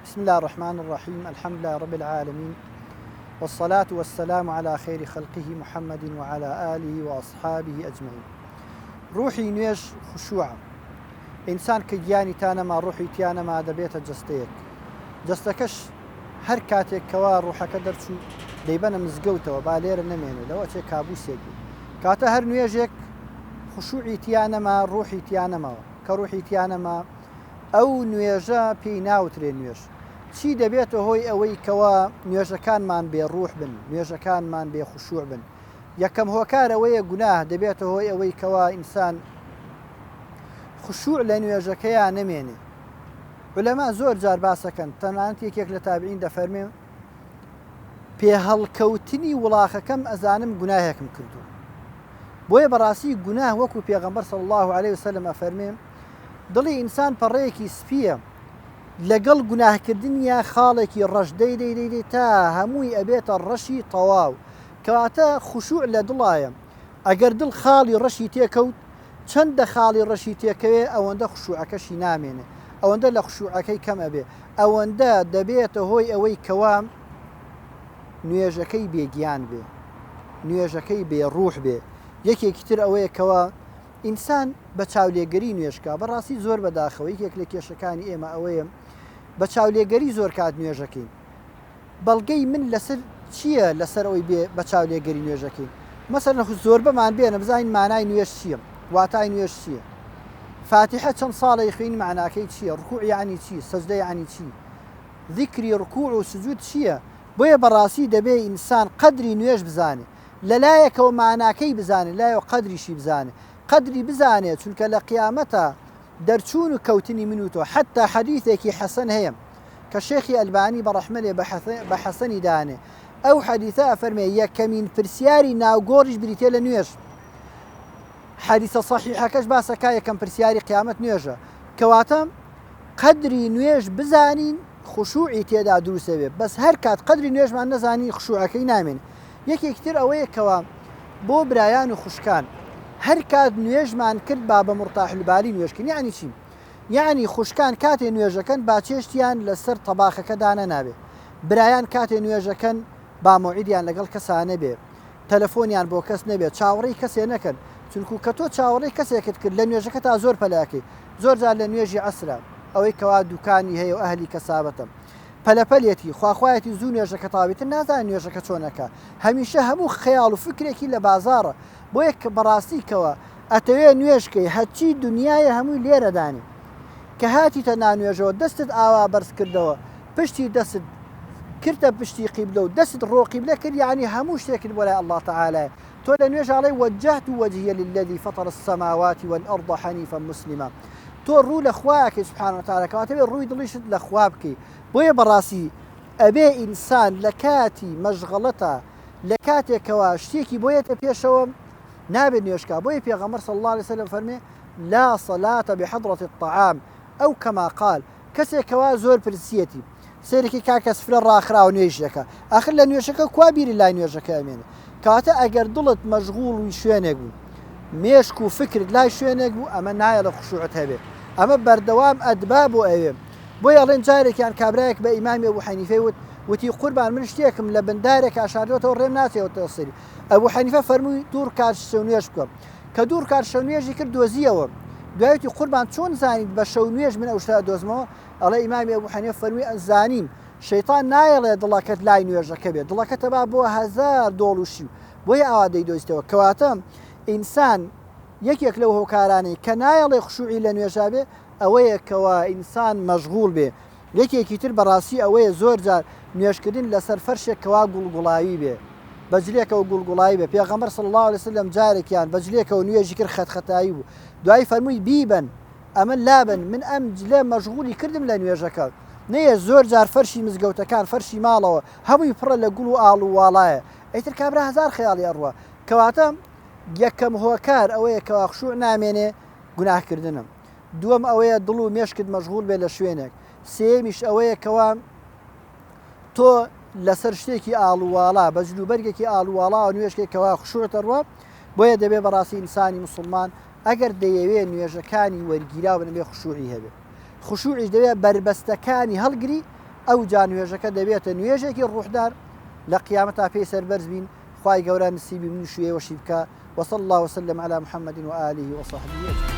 بسم الله الرحمن الرحيم الحمد لله رب العالمين والصلاة والسلام على خير خلقه محمد وعلى آله وأصحابه أجمعين. روحي نوێژ خشوعە. ئینسان کە گیانی تانەما ڕوحی تیانەما دەبێتە جستەیەک. جستەکەش هەر کاتێکەوە ڕوحەکە دەرچوو دەیبەنە مزگەوتەوە با لێرە نەمێنێ لەوە چێ کابوسێک بوو. کاتە هەر نوێژێک خشوعی تیانەما ڕوحی تیانەماوە کە ڕوحی تیانەما ئەو نوێژە پێی ناوترێ نوێژ. چی دەبێتە هۆی ئەوەی کەوە نوێژەکانمان بێ ڕوح بن، نوێژەکانمان بێ خشوع بن. یەکەم هۆکار ئەوەیە گوناه دەبێتە هۆی ئەوەی کەوە ئینسان خشوع لە نوێژەکەیان نەمێنێ. عولەما زۆر جار باسەکەن، تەنانەت یەکێک لە تابعین دەفەرمێ پێهەڵکەوتنی وڵاخەکەم ئەزانم گوناهێکم کردو. بۆیە بەڕاستی گوناه وەکو پێغەمبەر صلی الله عليه وسلم ئەفەرمێ دڵی ئینسان پەڕەیەکی سپیە لەگەڵ گوناهکردنیە خاڵێکی ڕەش دەیدەی تا هەمووی ئەبێتە ڕەشی تەواو، کەواتە خشوع لە دڵایە. ئەگەر دڵ خاڵی ڕەشی تێکەوت چەندە خاڵی ڕەشی تێکەوێ ئەوەندە خشوعەکەشی نامێنێ، ئەوەندە لە خشوعەکەی کەم ئەبێ، ئەوەندە دەبێتە هۆی ئەوەی کەوا نوێژەکەی بێگیان بێ، نوێژەکەی بێڕوح بێ. یەکێکی تر ئەوەیە کەوە ئینسان بە چاولێگەری نوێژکە. بەڕاستی زۆر بەداخەوە یەکێک لە کێشەکانی ئێمە ئەوەیە بە چاولێگەری زۆر کات نوێژەکەین. بەڵگەی من لەسەر چییە لەسەر ئەوی بێ بە چاولێگەری نوێژەکەین؟ مەسەڵەن زۆر بەمان بێنە بزانین مانای نوێژ چییە، واتای نوێژ چییە، فاتحە چەند ساڵی خوێنی معناکەی چییە، ڕکوع یعنی چی، سەجدە یعنی چی، ذیکری ڕکوع و سجود چییە. بۆیە بەڕاستی دەبێ ئینسان قەدری نوێژ بزانێ، لەلایەکەوە معناکەی بزانێ، لایەوە قەدریشی بزانێ، قەدری بزانێت چونکە لە قیامەتە دەرچوون و کەوتنی من و تۆ. حتا حەدیثێکی حەسەن هەیە کە شێخی ئەلبانی بەڕەحمە لێ بە حەسەنی دانێ. ئەو حەدیثە ئەفەرمێ یەکەمین پرسیاری ناوگۆڕیش بریتێ لە نوێژ. حەدیثە سەحیحەکەش باسەکە یەکەم پرسیاری قیامەت نوێژە، کەواتە قەدری نوێژ بزانین خشوعی تێدا دروستە بێ. بەس هەر کات قەدری نوێژمان نەزانی خشوعەکەی نامێن. یەکێکتر ئەوەیە کەوە بۆ برایان و خوشکان هەر کات نوێژمان کرد با بە مرتاحالبالی نوێژکردن. یعنی چی؟ یعنی خوشکان کاتێ نوێژەکەن با چێشتیان لەسەر تەباخەکەدانە نابێ، برایان کاتێ نوێژەکەن با موعیدیان لەگەڵ کەسانە بێ، تەلەفۆنیان بۆ کەس نەبێت، چاوەڕێی کەسێ نەکەن، چونکو کە تۆ چاوەڕێی کەسێکت کرد لە نوێژەکە تا زۆر پەلاکەی. زۆر جار لە نوێژی عەسرە ئەوەی کەوا دوکانی هەیە و ئەهلی کەسابەتە پەلەپەلێتی خواخوایەتی زوو نوێژەکە تاویتر نازان نوێژەکە چۆنەکە، هەمیشە هەموو خەیاڵ و فکرێکی لە بازاڕە. بۆ یەک بەڕاستیکەوە ئەتەوێ نوێژکەی هەچی دنیاە هەمووی لێرەدانی کە هاتیتە نانوێژەوە دەستت ئاوا بەرز کردەوە، پشتی دەست کردە پشتی قیبلە و دەست ڕۆ قیبلە کرد، یعنی هەموو شتێکت بۆ لای ئەڵڵا تەعالایە. تۆ لە نوێژ ئاڵێ وەجەهت وەجهیە للذی فەطەر السەماوات والأرض حەنیفەن مسلما. تۆ ڕوو لە خوایەکەی سوبحانەهو وتەعالا، کەواتە ڕووی دڵیشت لە خوا بکەی. بۆیە بەڕاستی ئەبێ ئینسان لە کاتی مەشغەڵەتە، لە کاتێکەوە شتێکی بۆیەتە پێشەوە نابێت نوێژکە. بۆیە پێغەمبەر صلی الله عليه وسلم فەرمێ لا صلاة بحضرة الطعام ئەو کەما قال. کەسێکەوە زۆر پرسیەتی سێرێکی کاکە سفرە ڕاخراوە نوێژەکە، ئاخر لە نوێژەکە کوا بیری لای نوێژەکە ئەمێنێ. کەواتە ئەگەر دڵت مەشغوڵ و شوێنێک بوو، مێشک و فکرت لای شوێنێک بوو، ئەمە نایە لە خشوعت هەبێ، ئەمە بەردەوام ئەدبا بۆ ئەوێ. بۆیە ئەڵێن جارێکیان کابرایەک بە ئیمامی ئەبوو حەنیفەی وتی قوربان من شتێکم لە بندارێک ئاشاردەوەتەوە ڕێم ناچێتەوە سەری. ئەبوو حەنیفە فەرمووی دوور کات شەو نوێژ بکەم. کە دوور کات شەو نوێژی کرد دۆزیەوە. دوایەتی قوربان چۆن زانیت بە شەو نوێژ من ئەو شتا دۆزمەوە؟ ئەڵێ ئیمامی ئەبوو حەنیفە فەرمووی ئەزانیم شەیطان نایەڵێ دڵەکەت لای نوێژەکە بێت، دڵەکەتە با بۆ هەزار دۆڵ و شیو، بۆیە ئاوا دەیدۆزیتەوە. کەواتە ئینسان یەکێک لەو هۆکارانەی کە نایەڵێ خشوعی لە نوێژا بێ ئەوەیە کەوا ئینسان مەشغوڵ بێ. یەکێکی تر بەڕاستی ئەوەیە زۆر جار نوێژکردن لەسەر فەرشێک کەوا گوڵگوڵاوی بێ، بەجلێکەوە گوڵگوڵاوی بێ. پێغەمبەر صلی الله عليه وسلم جارێکیان بەجلێکەوە نوێژی کرد خەتخەتایی بوو، دوای فەرمووی بیبن ئەمە لابن من ئەم جلێ مەشغوڵی کردم لە نوێژەکە. نەیە زۆر جار فەرشی مزگەوتەکان فەرشی ماڵەوە هەمووی پڕە لە گوڵ و ئاڵ و واڵایە، ئەیتر کابرا هەزار خەیاڵی ئەڕوە. کەواتە یەکەم هۆکار ئەوەیە کەوا خشوع نامێنێ گوناهکردنە. دووەم ئەوەیە دڵ و مێشکت مەشغوڵ بێ لە شوێنێک. سێمیش ئەوەیە کەوا تۆ لەسەر شتێکی ئاڵوواڵا بەجل و بەرگێکی ئاڵوواڵا و نوێژکێکەوە خشوعتە ڕوە. بۆیە دەبێ بەڕاستی ئینسانی مسلمان ئەگەر دەیەوێت نوێژەکانی وەرگیرا بنبێ خشوعی هەبێ. خشوعیش دەوێت بربەستەکانی هەڵگری ئەو جا نوێژەکە دەبێتە نوێژێکی ڕوحدار لە قیامەتا پێی سەربەرز بین خوای گەورە نسیبی من شوێوەشی بکە وصلى الله وسلم على محمد وآله وصحبه أجمعين.